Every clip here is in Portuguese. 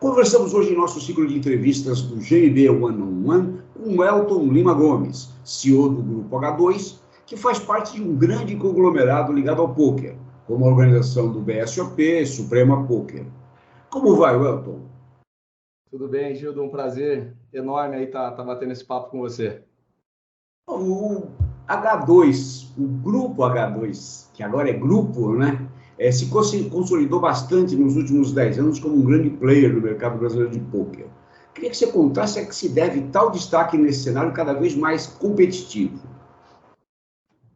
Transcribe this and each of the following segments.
Conversamos hoje em nosso ciclo de entrevistas do GMB One on One com o Elton Lima Gomes, CEO do Grupo H2, que faz parte de um grande conglomerado ligado ao pôquer, como a organização do BSOP, Suprema Pôquer. Como vai, Elton? Tudo bem, Gildo? Um prazer enorme aí tá batendo esse papo com você. O H2, o Grupo H2, que agora é grupo, né? Se consolidou bastante nos últimos 10 anos como um grande player no mercado brasileiro de pôquer. Queria que você contasse a que se deve tal destaque nesse cenário cada vez mais competitivo.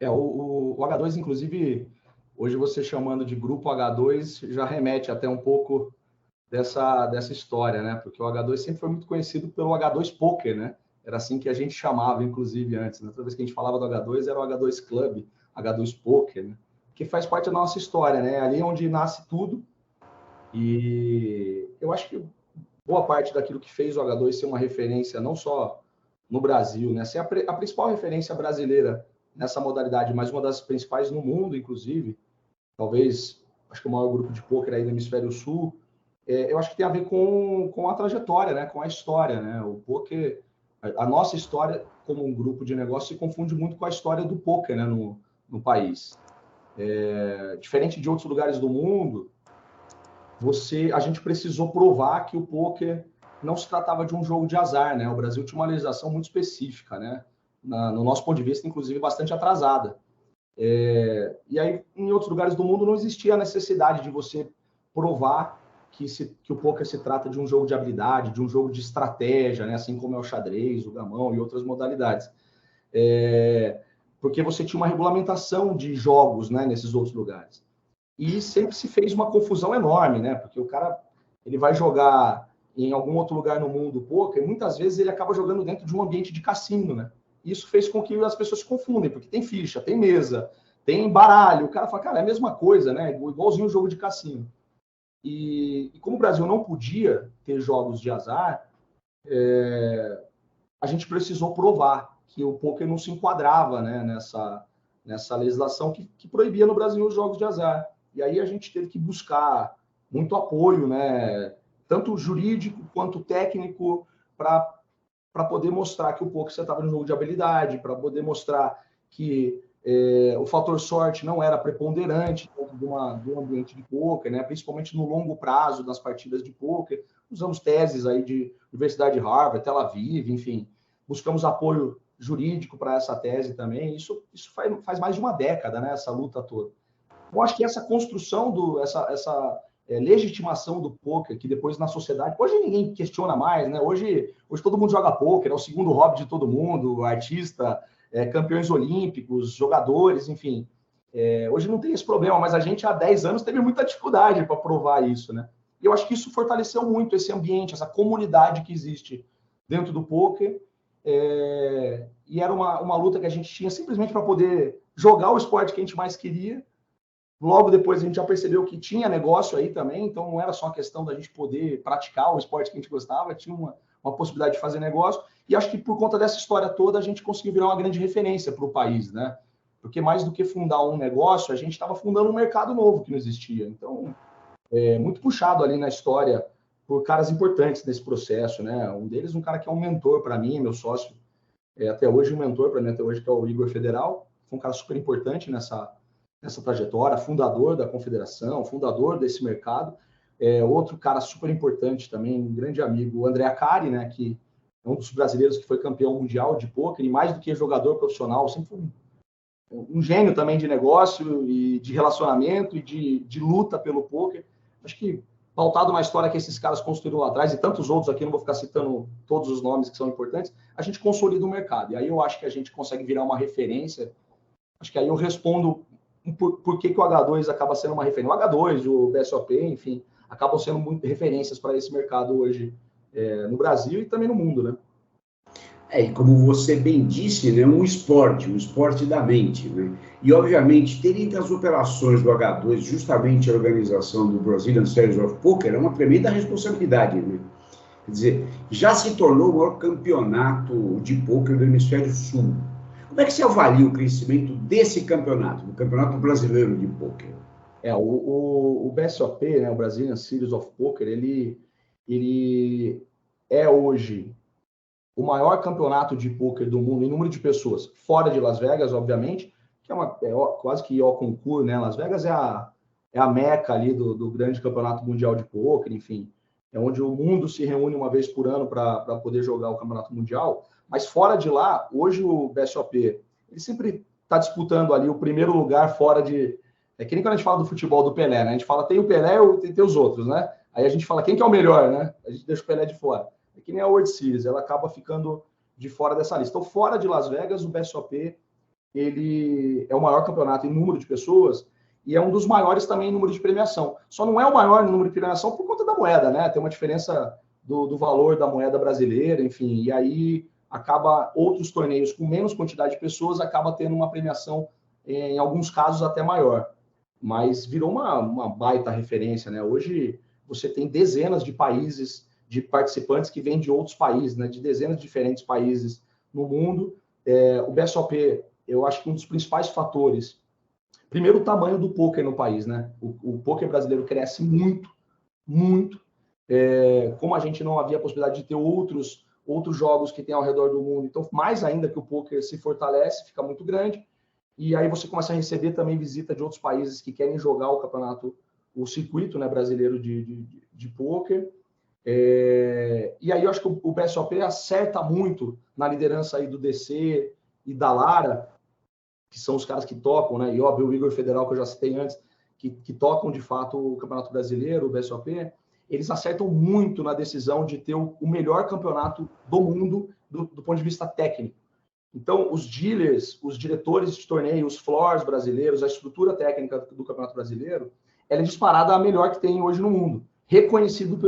O H2, inclusive, hoje você chamando de Grupo H2, já remete até um pouco dessa história, né? Porque o H2 sempre foi muito conhecido pelo H2 Poker, né? Era assim que a gente chamava, inclusive, antes. Né? Toda vez que a gente falava do H2, era o H2 Club, H2 Poker, né? Que faz parte da nossa história, né? Ali é onde nasce tudo. E eu acho que boa parte daquilo que fez o H2 ser uma referência não só no Brasil, né? Ser a principal referência brasileira nessa modalidade, mas uma das principais no mundo, inclusive. Talvez, acho que o maior grupo de pôquer aí do Hemisfério Sul. Eu acho que tem a ver com a trajetória, né? Com a história, né? O pôquer, a nossa história como um grupo de negócio se confunde muito com a história do pôquer, né? No país. Diferente de outros lugares do mundo, a gente precisou provar que o pôquer não se tratava de um jogo de azar, né? O Brasil tinha uma legislação muito específica, né? No nosso ponto de vista, inclusive, bastante atrasada. E aí, em outros lugares do mundo, não existia a necessidade de você provar que o pôquer se trata de um jogo de habilidade, de um jogo de estratégia, né? Assim como é o xadrez, o gamão e outras modalidades. Porque você tinha uma regulamentação de jogos, né, nesses outros lugares. E sempre se fez uma confusão enorme, né? Porque o cara ele vai jogar em algum outro lugar no mundo pôquer, e muitas vezes ele acaba jogando dentro de um ambiente de cassino, né? Isso fez com que as pessoas se confundem, porque tem ficha, tem mesa, tem baralho. O cara fala, cara, é a mesma coisa, né? Igualzinho o jogo de cassino. E como o Brasil não podia ter jogos de azar, a gente precisou provar que o pôquer não se enquadrava, né, nessa legislação que proibia no Brasil os jogos de azar. E aí a gente teve que buscar muito apoio, né, tanto jurídico quanto técnico, para poder mostrar que o pôquer você estava no jogo de habilidade, para poder mostrar que o fator sorte não era preponderante dentro de um ambiente de pôquer, né, principalmente no longo prazo das partidas de pôquer. Usamos teses aí de Universidade de Harvard, Tel Aviv, enfim. Buscamos apoio jurídico para essa tese também. Isso faz mais de uma década, né, essa luta toda. Eu acho que essa construção, essa legitimação do pôquer, que depois na sociedade... Hoje ninguém questiona mais, né? Hoje todo mundo joga pôquer, é o segundo hobby de todo mundo, artista, campeões olímpicos, jogadores, enfim. Hoje não tem esse problema, mas a gente há 10 anos teve muita dificuldade para provar isso, né? E eu acho que isso fortaleceu muito esse ambiente, essa comunidade que existe dentro do pôquer. E era uma luta que a gente tinha simplesmente para poder jogar o esporte que a gente mais queria. Logo depois a gente já percebeu que tinha negócio aí também, então não era só uma questão da gente poder praticar o esporte que a gente gostava, tinha uma possibilidade de fazer negócio. E acho que por conta dessa história toda a gente conseguiu virar uma grande referência para o país, né? Porque mais do que fundar um negócio, a gente estava fundando um mercado novo que não existia. Então, muito puxado ali na história por caras importantes nesse processo, né? Um deles, um cara que é um mentor para mim, meu sócio, até hoje um mentor para mim até hoje, que é o Igor Federal, foi um cara super importante nessa trajetória, fundador da confederação, fundador desse mercado. Outro cara super importante também, um grande amigo, o André Acari, né? Que é um dos brasileiros que foi campeão mundial de pôquer e mais do que jogador profissional, sempre foi um gênio também de negócio e de relacionamento e de luta pelo pôquer. Acho que pautado na história que esses caras construíram lá atrás, e tantos outros aqui, não vou ficar citando todos os nomes que são importantes, a gente consolida o mercado. E aí eu acho que a gente consegue virar uma referência. Acho que aí eu respondo por que o H2 acaba sendo uma referência. O H2, o BSOP, enfim, acabam sendo muito referências para esse mercado hoje no Brasil e também no mundo, né? E como você bem disse, né, um esporte da mente, né? E, obviamente, ter entre as operações do H2 justamente a organização do Brazilian Series of Poker é uma tremenda responsabilidade, né? Quer dizer, já se tornou o maior campeonato de pôquer do Hemisfério Sul. Como é que você avalia o crescimento desse campeonato, do Campeonato Brasileiro de Pôquer? O BSOP, né, o Brazilian Series of Poker, ele ele é hoje o maior campeonato de pôquer do mundo em número de pessoas, fora de Las Vegas, obviamente, que quase que o concurso, né? Las Vegas é a meca ali do grande campeonato mundial de pôquer, enfim, é onde o mundo se reúne uma vez por ano para poder jogar o campeonato mundial. Mas fora de lá, hoje o BSOP, ele sempre está disputando ali o primeiro lugar fora de... É que nem quando a gente fala do futebol do Pelé, né? A gente fala, tem o Pelé e tem os outros, né? Aí a gente fala, quem que é o melhor, né? A gente deixa o Pelé de fora. É que nem a World Series, ela acaba ficando de fora dessa lista. Então, fora de Las Vegas, o BSOP, ele é o maior campeonato em número de pessoas e é um dos maiores também em número de premiação. Só não é o maior em número de premiação por conta da moeda, né? Tem uma diferença do valor da moeda brasileira, enfim, e aí acaba outros torneios com menos quantidade de pessoas, acaba tendo uma premiação, em alguns casos, até maior. Mas virou uma baita referência, né? Hoje você tem dezenas de países, de participantes que vêm de outros países, né? De dezenas de diferentes países no mundo. O BSOP, eu acho que um dos principais fatores, primeiro, o tamanho do pôquer no país, né? O pôquer brasileiro cresce muito, muito. Como a gente não havia a possibilidade de ter outros jogos que tem ao redor do mundo, então mais ainda que o pôquer se fortalece, fica muito grande, e aí você começa a receber também visita de outros países que querem jogar o campeonato, o circuito, né, brasileiro de pôquer. E aí eu acho que o BSOP acerta muito na liderança aí do DC e da Lara, que são os caras que tocam, né? E óbvio, o Igor Federal, que eu já citei antes, que tocam de fato o Campeonato Brasileiro, o BSOP, eles acertam muito na decisão de ter o melhor campeonato do mundo do ponto de vista técnico. Então, os dealers, os diretores de torneio, os floors brasileiros, a estrutura técnica do Campeonato Brasileiro, ela é disparada a melhor que tem hoje no mundo, reconhecido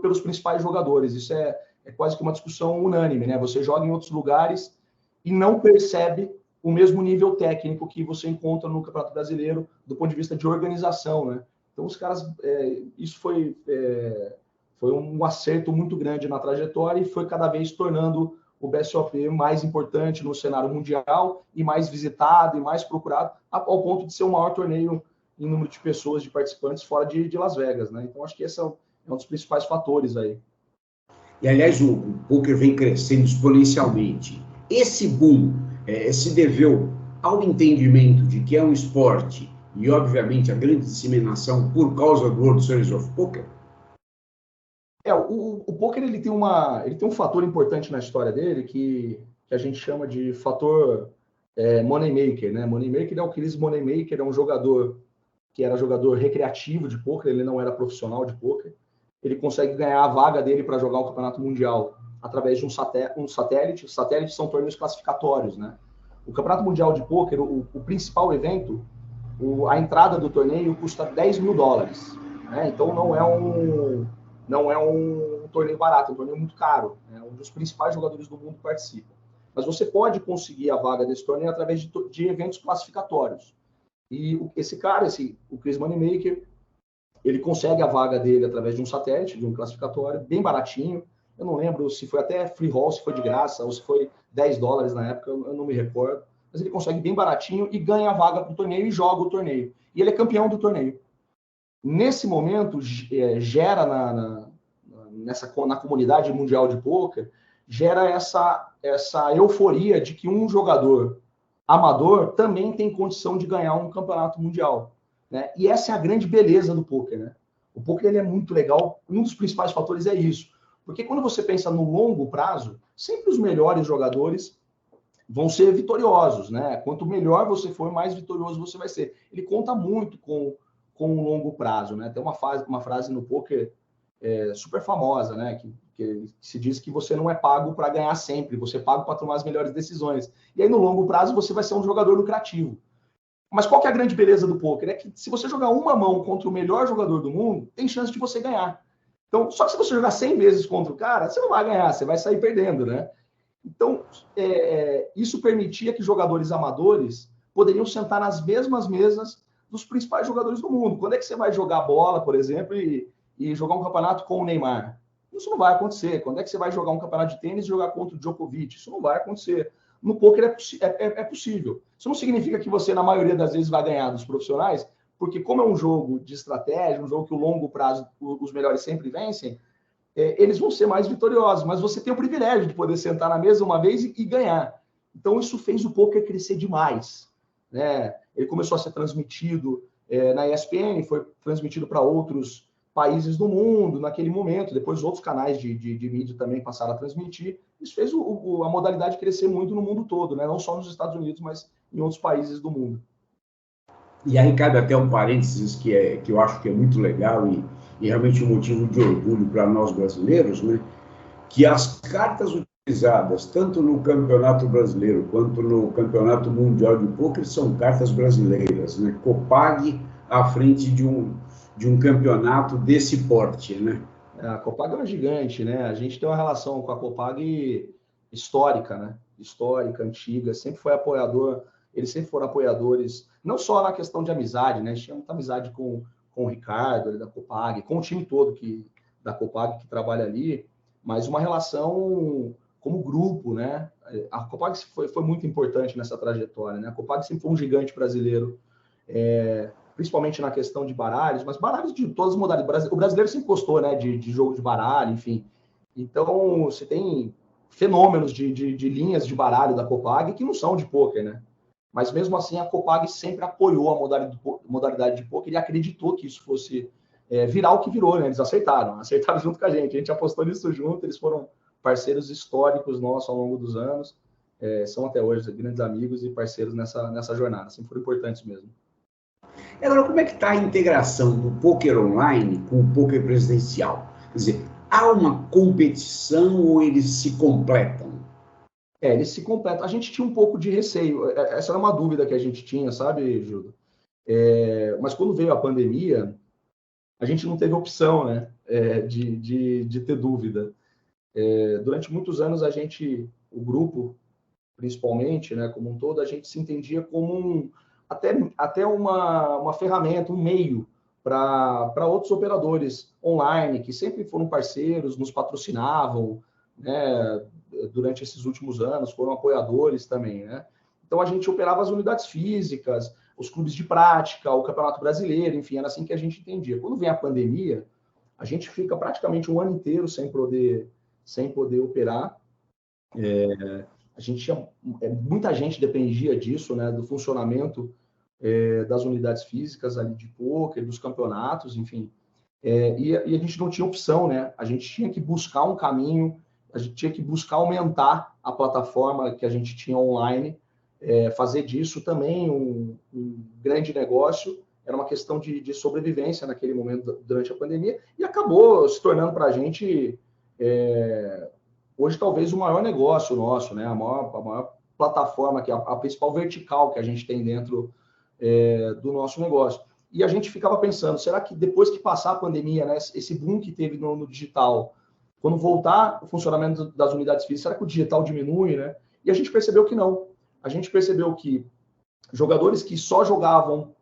pelos principais jogadores. Isso é quase que uma discussão unânime, né? Você joga em outros lugares e não percebe o mesmo nível técnico que você encontra no Campeonato Brasileiro do ponto de vista de organização, né? Então, os caras, isso foi um acerto muito grande na trajetória e foi cada vez tornando o BSOP mais importante no cenário mundial e mais visitado e mais procurado, ao ponto de ser o maior torneio em número de pessoas, de participantes, fora de Las Vegas, né? Então, acho que esse é um dos principais fatores aí. E, aliás, o poker vem crescendo exponencialmente. Esse boom se deveu ao entendimento de que é um esporte e, obviamente, a grande disseminação por causa do World Series of Poker? O poker ele tem um fator importante na história dele que a gente chama de fator moneymaker, né? Moneymaker é o Chris Moneymaker, é um jogador que era jogador recreativo de poker, ele não era profissional de poker. Ele consegue ganhar a vaga dele para jogar o Campeonato Mundial através de um satélite. Os satélites são torneios classificatórios, né? O Campeonato Mundial de Poker, o principal evento, a entrada do torneio custa $10 mil, né? Então não é um torneio barato, é um torneio muito caro, né? Um dos principais jogadores do mundo participa. Mas você pode conseguir a vaga desse torneio através de eventos classificatórios. E esse cara, o Chris Moneymaker, ele consegue a vaga dele através de um satélite, de um classificatório, bem baratinho. Eu não lembro se foi até free roll, se foi de graça, ou se foi $10 na época, eu não me recordo. Mas ele consegue bem baratinho e ganha a vaga para o torneio e joga o torneio. E ele é campeão do torneio. Nesse momento, gera na comunidade mundial de pôquer, gera essa euforia de que um jogador amador também tem condição de ganhar um campeonato mundial, né? E essa é a grande beleza do pôquer, né? O pôquer ele é muito legal, um dos principais fatores é isso. Porque quando você pensa no longo prazo, sempre os melhores jogadores vão ser vitoriosos, né? Quanto melhor você for, mais vitorioso você vai ser. Ele conta muito com o longo prazo, né? Tem uma frase no pôquer super famosa, né? Que se diz que você não é pago para ganhar sempre, você é pago para tomar as melhores decisões. E aí, no longo prazo, você vai ser um jogador lucrativo. Mas qual que é a grande beleza do pôquer? É que se você jogar uma mão contra o melhor jogador do mundo, tem chance de você ganhar. Então, só que se você jogar 100 vezes contra o cara, você não vai ganhar, você vai sair perdendo, né? Então, isso permitia que jogadores amadores poderiam sentar nas mesmas mesas dos principais jogadores do mundo. Quando é que você vai jogar bola, por exemplo, e jogar um campeonato com o Neymar? Isso não vai acontecer. Quando é que você vai jogar um campeonato de tênis e jogar contra o Djokovic? Isso não vai acontecer. No pôquer é possível. Isso não significa que você, na maioria das vezes, vai ganhar dos profissionais, porque como é um jogo de estratégia, um jogo que o longo prazo os melhores sempre vencem, eles vão ser mais vitoriosos, mas você tem o privilégio de poder sentar na mesa uma vez e ganhar. Então, isso fez o poker crescer demais, né? Ele começou a ser transmitido na ESPN, foi transmitido para outros países do mundo naquele momento, depois outros canais de mídia também passaram a transmitir. Isso fez a modalidade crescer muito no mundo todo, né? Não só nos Estados Unidos, mas em outros países do mundo. E aí, Ricardo, até um parênteses que eu acho que é muito legal e realmente um motivo de orgulho para nós brasileiros, né? Que as cartas utilizadas, tanto no Campeonato Brasileiro quanto no Campeonato Mundial de Pôquer, são cartas brasileiras, né? Copag à frente de um campeonato desse porte, né? A Copag é uma gigante, né? A gente tem uma relação com a Copag histórica, né? Histórica, antiga, sempre foi apoiador, eles sempre foram apoiadores, não só na questão de amizade, né? A gente tinha muita amizade com o Ricardo, ali da Copag, com o time todo da Copag que trabalha ali, mas uma relação como grupo, né? A Copag foi muito importante nessa trajetória, né? A Copag sempre foi um gigante brasileiro, principalmente na questão de baralhos, mas baralhos de todas as modalidades. O brasileiro sempre gostou, né, de jogo de baralho, enfim. Então, você tem fenômenos de linhas de baralho da Copag que não são de pôquer, né? Mas, mesmo assim, a Copag sempre apoiou a modalidade de pôquer e acreditou que isso fosse virar o que virou, né? Eles acertaram junto com a gente apostou nisso junto, eles foram parceiros históricos nossos ao longo dos anos, são até hoje grandes amigos e parceiros nessa jornada, sempre foram importantes mesmo. Agora, como é que está a integração do pôquer online com o pôquer presencial? Quer dizer, há uma competição ou eles se completam? Eles se completam. A gente tinha um pouco de receio. Essa era uma dúvida que a gente tinha, sabe, Júlio? Mas quando veio a pandemia, a gente não teve opção, né, de ter dúvida. Durante muitos anos, o grupo, principalmente, né, como um todo, a gente se entendia como até uma ferramenta, um meio para outros operadores online, que sempre foram parceiros, nos patrocinavam, né, durante esses últimos anos, foram apoiadores também, né? Então, a gente operava as unidades físicas, os clubes de prática, o Campeonato Brasileiro, enfim, era assim que a gente entendia. Quando vem a pandemia, a gente fica praticamente um ano inteiro sem poder operar. Muita gente dependia disso, né, do funcionamento das unidades físicas ali de pôquer, dos campeonatos, enfim. E a gente não tinha opção, né? A gente tinha que buscar um caminho, a gente tinha que buscar aumentar a plataforma que a gente tinha online, fazer disso também um grande negócio. Era uma questão de sobrevivência naquele momento, durante a pandemia, e acabou se tornando para a gente, hoje, talvez o maior negócio nosso, né? A maior plataforma, que é a principal vertical que a gente tem dentro do nosso negócio. E a gente ficava pensando, será que depois que passar a pandemia, né, esse boom que teve no digital, quando voltar o funcionamento das unidades físicas, será que o digital diminui, né? E a gente percebeu que não. A gente percebeu que jogadores que só jogavam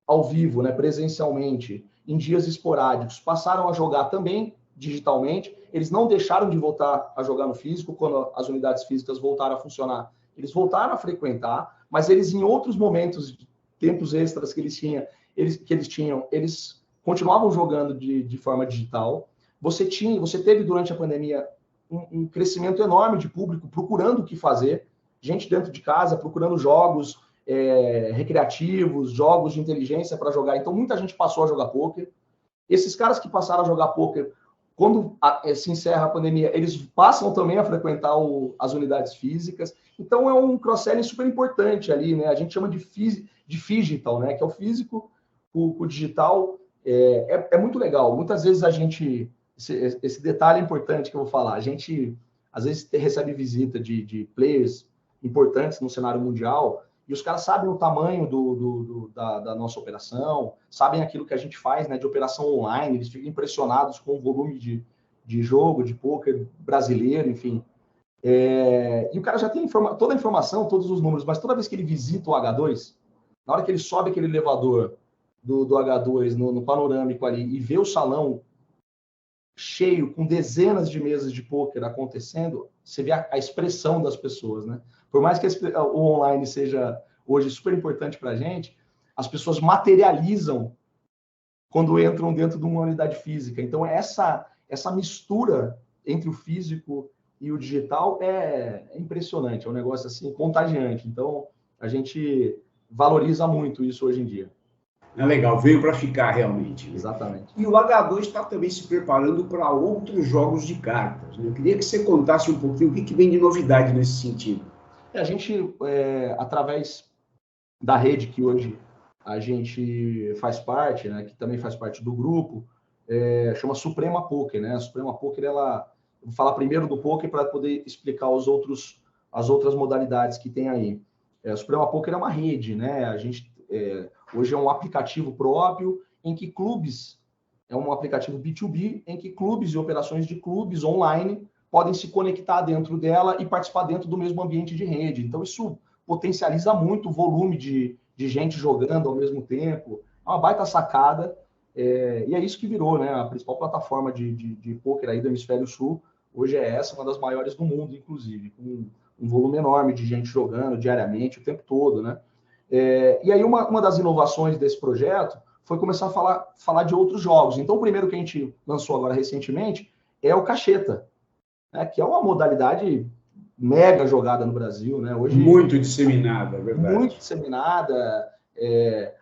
ao vivo, né, presencialmente, em dias esporádicos, passaram a jogar também digitalmente. Eles não deixaram de voltar a jogar no físico quando as unidades físicas voltaram a funcionar. Eles voltaram a frequentar, mas eles, em outros momentos, tempos extras que eles tinham, eles continuavam jogando de forma digital. Você teve, durante a pandemia, um crescimento enorme de público procurando o que fazer, gente dentro de casa procurando jogos recreativos, jogos de inteligência para jogar. Então, muita gente passou a jogar pôquer. Esses caras que passaram a jogar pôquer, quando se encerra a pandemia, eles passam também a frequentar as unidades físicas. Então, é um cross-selling super importante ali, né? A gente chama de digital, né? Que é o físico, o digital. É muito legal. Muitas vezes esse detalhe é importante que eu vou falar. A gente, às vezes, recebe visita de players importantes no cenário mundial, e os caras sabem o tamanho da nossa operação, sabem aquilo que a gente faz, né, de operação online, eles ficam impressionados com o volume de jogo, de pôquer brasileiro, enfim. E o cara já tem toda a informação, todos os números, mas toda vez que ele visita o H2, na hora que ele sobe aquele elevador do H2 no panorâmico ali e vê o salão cheio, com dezenas de mesas de pôquer acontecendo, você vê a expressão das pessoas, né? Por mais que o online seja hoje super importante para a gente, as pessoas materializam quando entram dentro de uma unidade física. Então, essa essa mistura entre o físico e o digital é impressionante, é um negócio assim contagiante. Então, a gente valoriza muito isso hoje em dia. É legal, veio para ficar realmente. Né? Exatamente. E o H2 está também se preparando para outros jogos de cartas. Né? Eu queria que você contasse um pouquinho o que vem de novidade nesse sentido. A gente, através da rede que hoje a gente faz parte, né, que também faz parte do grupo, chama Suprema Poker, né? A Suprema Poker, ela... Vou falar primeiro do poker para poder explicar as outras modalidades que tem aí. A Suprema Poker é uma rede, né? A gente hoje é um aplicativo próprio em que clubes, é um aplicativo B2B, em que clubes e operações de clubes online podem se conectar dentro dela e participar dentro do mesmo ambiente de rede. Então, isso potencializa muito o volume de gente jogando ao mesmo tempo. É uma baita sacada, e é isso que virou, né? A principal plataforma de poker aí do Hemisfério Sul, hoje é essa, uma das maiores do mundo, inclusive, com um volume enorme de gente jogando diariamente, o tempo todo, né? E aí uma das inovações desse projeto foi começar a falar de outros jogos. Então, o primeiro que a gente lançou agora recentemente é o Cacheta, né? Que é uma modalidade mega jogada no Brasil, né? Hoje, muito disseminada, é verdade. Muito disseminada.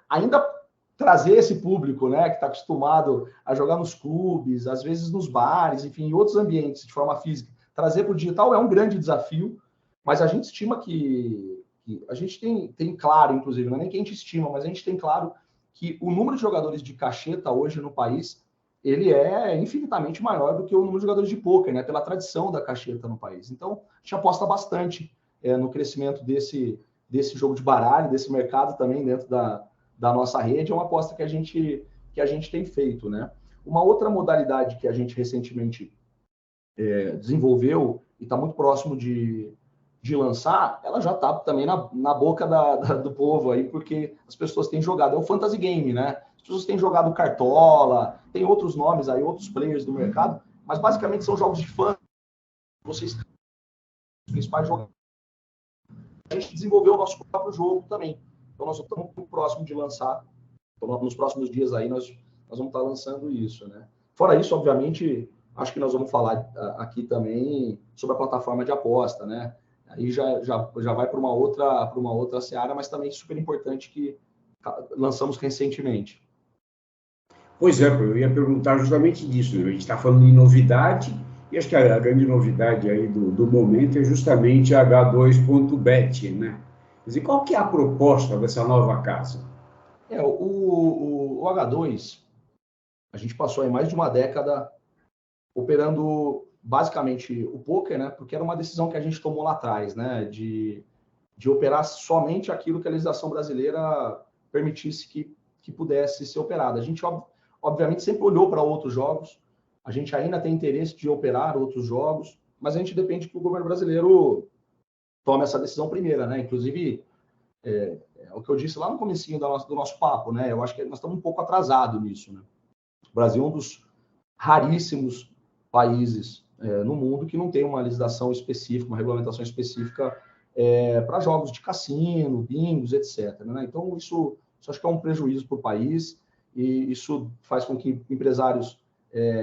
Ainda trazer esse público, né, que está acostumado a jogar nos clubes, às vezes nos bares, enfim, em outros ambientes de forma física, trazer para o digital é um grande desafio, mas a gente estima que a gente tem claro, inclusive, não é nem que a gente estima, mas a gente tem claro que o número de jogadores de cacheta hoje no país, ele é infinitamente maior do que o número de jogadores de pôquer, né, pela tradição da cacheta no país. Então, a gente aposta bastante no crescimento desse jogo de baralho, desse mercado também dentro da nossa rede. É uma aposta que a gente tem feito, né? Uma outra modalidade que a gente recentemente desenvolveu e está muito próximo de lançar, ela já está também na boca do povo aí, porque as pessoas têm jogado. É o fantasy game, né? As pessoas têm jogado cartola, tem outros nomes aí, outros players do mercado, mas basicamente são jogos de fantasy. Vocês os principais jogadores. A gente desenvolveu o nosso próprio jogo também. Então, nós estamos muito próximo de lançar. Então, nos próximos dias aí, nós vamos estar lançando isso, né? Fora isso, obviamente, acho que nós vamos falar aqui também sobre a plataforma de aposta, né? Aí já vai para uma outra seara, mas também super importante que lançamos recentemente. Pois é, eu ia perguntar justamente disso, né? A gente está falando de novidade, e acho que a grande novidade aí do momento é justamente a H2.bet, né? Quer dizer, qual que é a proposta dessa nova casa? O H2, a gente passou aí mais de uma década operando basicamente o poker, né? Porque era uma decisão que a gente tomou lá atrás, né? De operar somente aquilo que a legislação brasileira permitisse que pudesse ser operado. A gente, obviamente, sempre olhou para outros jogos, a gente ainda tem interesse de operar outros jogos, mas a gente depende que o governo brasileiro tome essa decisão primeira, né? Inclusive, é o que eu disse lá no comecinho do nosso papo, né? Eu acho que nós estamos um pouco atrasados nisso, né? O Brasil é um dos raríssimos países no mundo que não tem uma legislação específica, uma regulamentação específica para jogos de cassino, bingos, etc. Né? Então, isso acho que é um prejuízo para o país, e isso faz com que empresários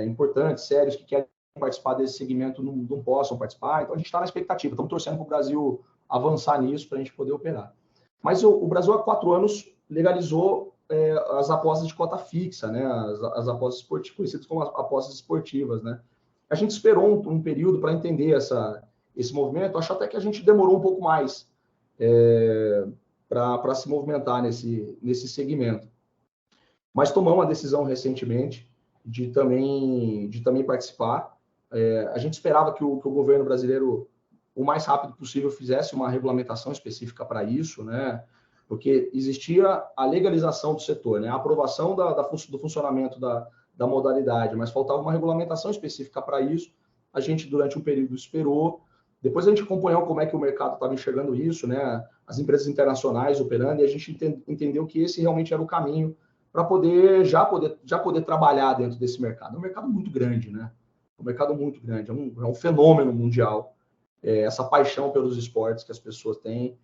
importantes, sérios, que querem participar desse segmento não possam participar. Então, a gente está na expectativa, estamos torcendo para o Brasil avançar nisso para a gente poder operar. Mas o Brasil, há 4 anos, legalizou as apostas de cota fixa, né? As apostas esportivas, conhecidas como apostas esportivas, né? A gente esperou um período para entender esse movimento. Acho até que a gente demorou um pouco mais para se movimentar nesse segmento. Mas tomamos uma decisão recentemente de também participar. A gente esperava que o governo brasileiro, o mais rápido possível, fizesse uma regulamentação específica para isso, né? Porque existia a legalização do setor, né? A aprovação do funcionamento da modalidade, mas faltava uma regulamentação específica para isso. A gente, durante um período, esperou. Depois a gente acompanhou como é que o mercado estava enxergando isso, né? As empresas internacionais operando, e a gente entendeu que esse realmente era o caminho para já poder trabalhar dentro desse mercado. É um mercado muito grande, né? Um mercado muito grande, é um fenômeno mundial. Essa paixão pelos esportes que as pessoas têm,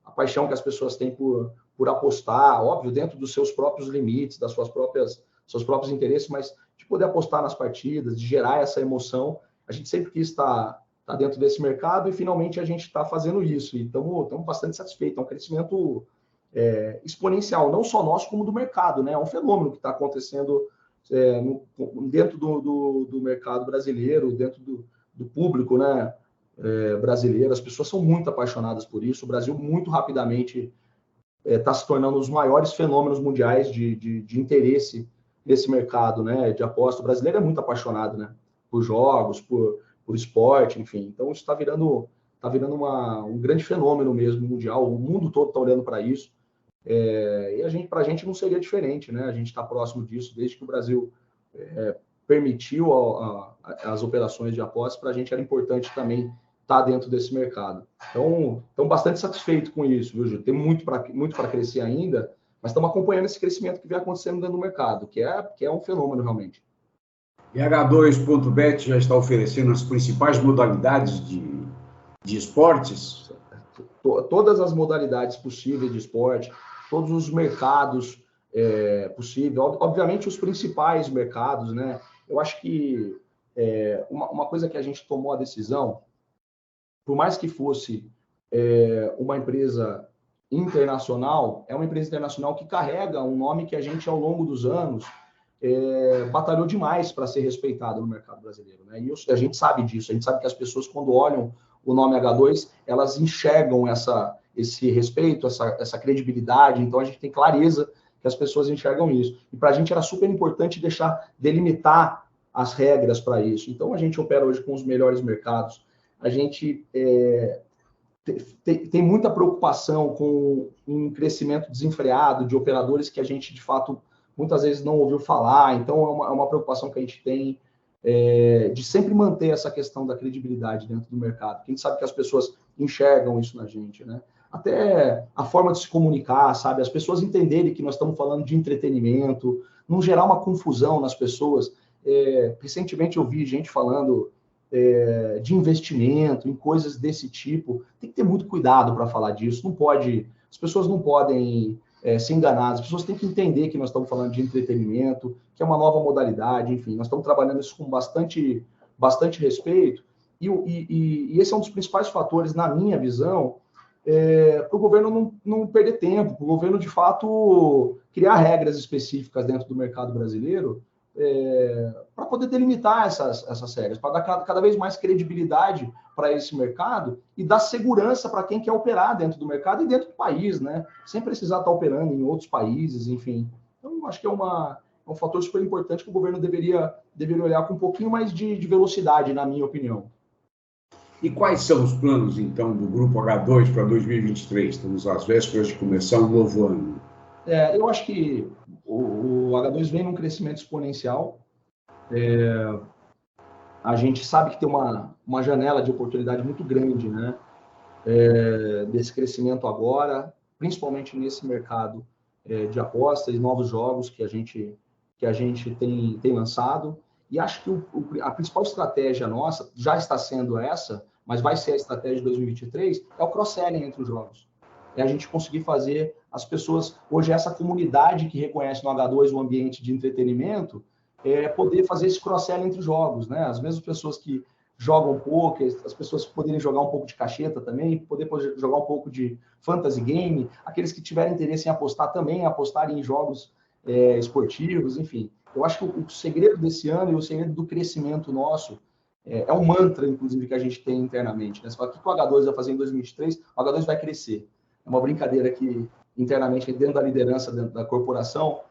a paixão que as pessoas têm por apostar, óbvio, dentro dos seus próprios limites, seus próprios interesses, mas de poder apostar nas partidas, de gerar essa emoção. A gente sempre quis estar dentro desse mercado e finalmente a gente está fazendo isso. E estamos bastante satisfeitos. É um crescimento exponencial, não só nosso, como do mercado, né? É um fenômeno que está acontecendo dentro do mercado brasileiro, dentro do público, né? Brasileiro. As pessoas são muito apaixonadas por isso. O Brasil, muito rapidamente, está se tornando um dos maiores fenômenos mundiais de interesse nesse mercado, né? De aposta. O brasileiro é muito apaixonado, né? Por jogos, por esporte, enfim. Então, isso está virando um grande fenômeno mesmo mundial. O mundo todo está olhando para isso. E para a gente não seria diferente, né? A gente está próximo disso desde que o Brasil permitiu as operações de apostas. Para a gente era importante também estar dentro desse mercado. Então, estamos bastante satisfeitos com isso, viu, Gil? Tem muito para crescer ainda, mas estamos acompanhando esse crescimento que vem acontecendo dentro do mercado, que é um fenômeno realmente. E a H2.bet já está oferecendo as principais modalidades de esportes? Todas as modalidades possíveis de esporte, todos os mercados possíveis, obviamente os principais mercados, né? Eu acho que uma coisa que a gente tomou a decisão, por mais que fosse uma empresa internacional, é uma empresa internacional que carrega um nome que a gente, ao longo dos anos, batalhou demais para ser respeitado no mercado brasileiro, né? E a gente sabe disso, a gente sabe que as pessoas, quando olham o nome H2, elas enxergam esse respeito, essa credibilidade. Então, a gente tem clareza que as pessoas enxergam isso. E para a gente era super importante delimitar as regras para isso. Então, a gente opera hoje com os melhores mercados. A gente tem muita preocupação com um crescimento desenfreado de operadores que a gente, de fato, muitas vezes não ouviu falar. Então, é uma preocupação que a gente tem de sempre manter essa questão da credibilidade dentro do mercado. Porque a gente sabe que as pessoas enxergam isso na gente, né? Até a forma de se comunicar, sabe? As pessoas entenderem que nós estamos falando de entretenimento, não gerar uma confusão nas pessoas. Recentemente eu vi gente falando de investimento, em coisas desse tipo. Tem que ter muito cuidado para falar disso. As pessoas não podem se enganar. As pessoas têm que entender que nós estamos falando de entretenimento, que é uma nova modalidade, enfim. Nós estamos trabalhando isso com bastante respeito. E esse é um dos principais fatores, na minha visão, para o governo não perder tempo, para o governo, de fato, criar regras específicas dentro do mercado brasileiro, para poder delimitar essas regras, para dar cada vez mais credibilidade para esse mercado e dar segurança para quem quer operar dentro do mercado e dentro do país, né? Sem precisar estar operando em outros países, enfim. Então, acho que é um fator super importante que o governo deveria olhar com um pouquinho mais de velocidade, na minha opinião. E quais são os planos, então, do Grupo H2 para 2023? Estamos às vésperas de começar um novo ano. Eu acho que o H2 vem num crescimento exponencial. A gente sabe que tem uma janela de oportunidade muito grande, né? Desse crescimento agora, principalmente nesse mercado de apostas e novos jogos que a gente tem lançado. E acho que a principal estratégia nossa já está sendo essa, mas vai ser a estratégia de 2023, é o cross-selling entre os jogos. É a gente conseguir fazer as pessoas, hoje essa comunidade que reconhece no H2 o ambiente de entretenimento, poder fazer esse cross-selling entre os jogos, né? As mesmas pessoas que jogam poker, as pessoas poderem jogar um pouco de cacheta também, poder jogar um pouco de fantasy game, aqueles que tiverem interesse em apostar também, apostarem em jogos esportivos, enfim. Eu acho que o segredo desse ano e o segredo do crescimento nosso é um mantra, inclusive, que a gente tem internamente, né? Você fala, o que o H2 vai fazer em 2023? O H2 vai crescer. É uma brincadeira que, internamente, dentro da liderança, dentro da corporação,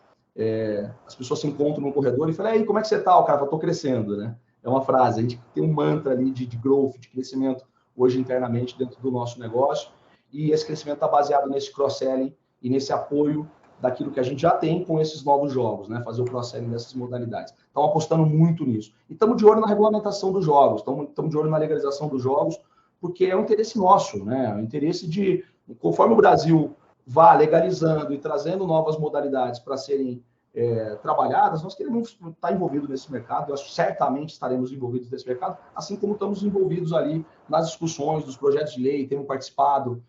as pessoas se encontram no corredor e falam, aí, como é que você está? O cara fala, estou crescendo, né? É uma frase, a gente tem um mantra ali de growth, de crescimento, hoje internamente dentro do nosso negócio, e esse crescimento está baseado nesse cross-selling e nesse apoio daquilo que a gente já tem com esses novos jogos, né? Fazer o cross-selling dessas modalidades. Estamos apostando muito nisso. E estamos de olho na regulamentação dos jogos, estamos de olho na legalização dos jogos, porque é um interesse nosso, né? É um interesse de, conforme o Brasil vá legalizando e trazendo novas modalidades para serem trabalhadas, nós queremos estar envolvidos nesse mercado. Eu acho que certamente estaremos envolvidos nesse mercado, assim como estamos envolvidos ali nas discussões dos projetos de lei, temos participado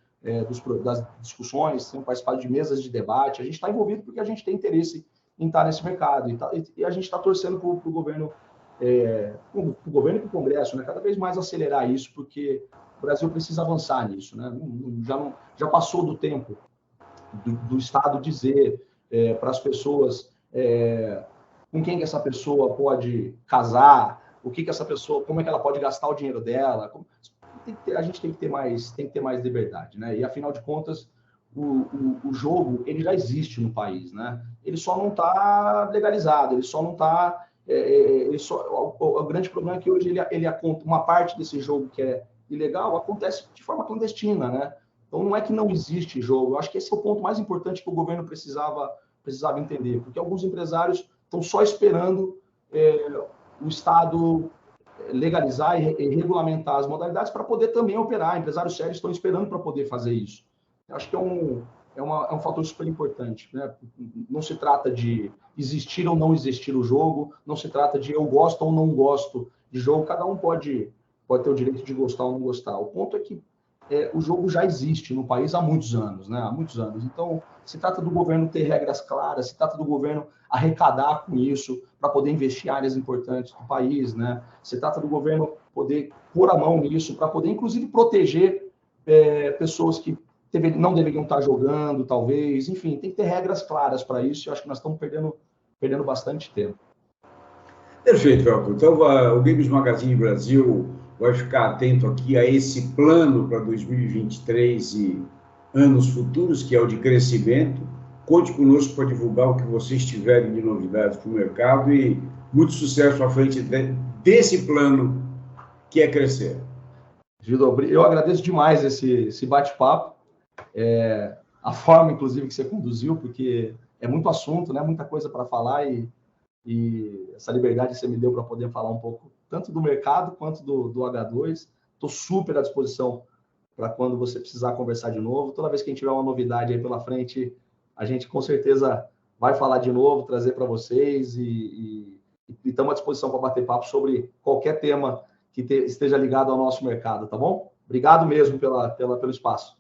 das discussões, temos participado de mesas de debate. A gente está envolvido porque a gente tem interesse em estar nesse mercado. E a gente está torcendo para o governo, pro governo e para o Congresso, né, cada vez mais acelerar isso, porque o Brasil precisa avançar nisso, né? Já passou do tempo do Estado dizer para as pessoas com quem que essa pessoa pode casar, como é que ela pode gastar o dinheiro dela. A gente tem que ter mais liberdade, né? E afinal de contas, o jogo ele já existe no país, né? Ele só não está legalizado, ele só não está. O grande problema é que hoje uma parte desse jogo que é ilegal acontece de forma clandestina, né? Então não é que não existe jogo. Eu acho que esse é o ponto mais importante que o governo precisava entender, porque alguns empresários estão só esperando o Estado legalizar e regulamentar as modalidades para poder também operar. Empresários sérios estão esperando para poder fazer isso. Eu acho que é um fator super importante, né? Não se trata de existir ou não existir o jogo, não se trata de eu gosto ou não gosto de jogo, cada um pode ter o direito de gostar ou não gostar. O ponto é que o jogo já existe no país há muitos anos, né? Há muitos anos. Então, se trata do governo ter regras claras, se trata do governo arrecadar com isso para poder investir em áreas importantes do país, né? Se trata do governo poder pôr a mão nisso para poder, inclusive, proteger pessoas que não deveriam estar jogando, talvez. Enfim, tem que ter regras claras para isso. Eu acho que nós estamos perdendo bastante tempo. Perfeito, Velco. Então, o Games Magazine Brasil vai ficar atento aqui a esse plano para 2023 e anos futuros, que é o de crescimento. Conte conosco para divulgar o que vocês tiverem de novidades para o mercado e muito sucesso à frente desse plano que é crescer. Gildo, eu agradeço demais esse bate-papo, a forma, inclusive, que você conduziu, porque é muito assunto, né? Muita coisa para falar e essa liberdade que você me deu para poder falar um pouco tanto do mercado quanto do H2. Estou super à disposição para quando você precisar conversar de novo. Toda vez que a gente tiver uma novidade aí pela frente, a gente com certeza vai falar de novo, trazer para vocês e estamos à disposição para bater papo sobre qualquer tema que esteja ligado ao nosso mercado, tá bom? Obrigado mesmo pelo espaço.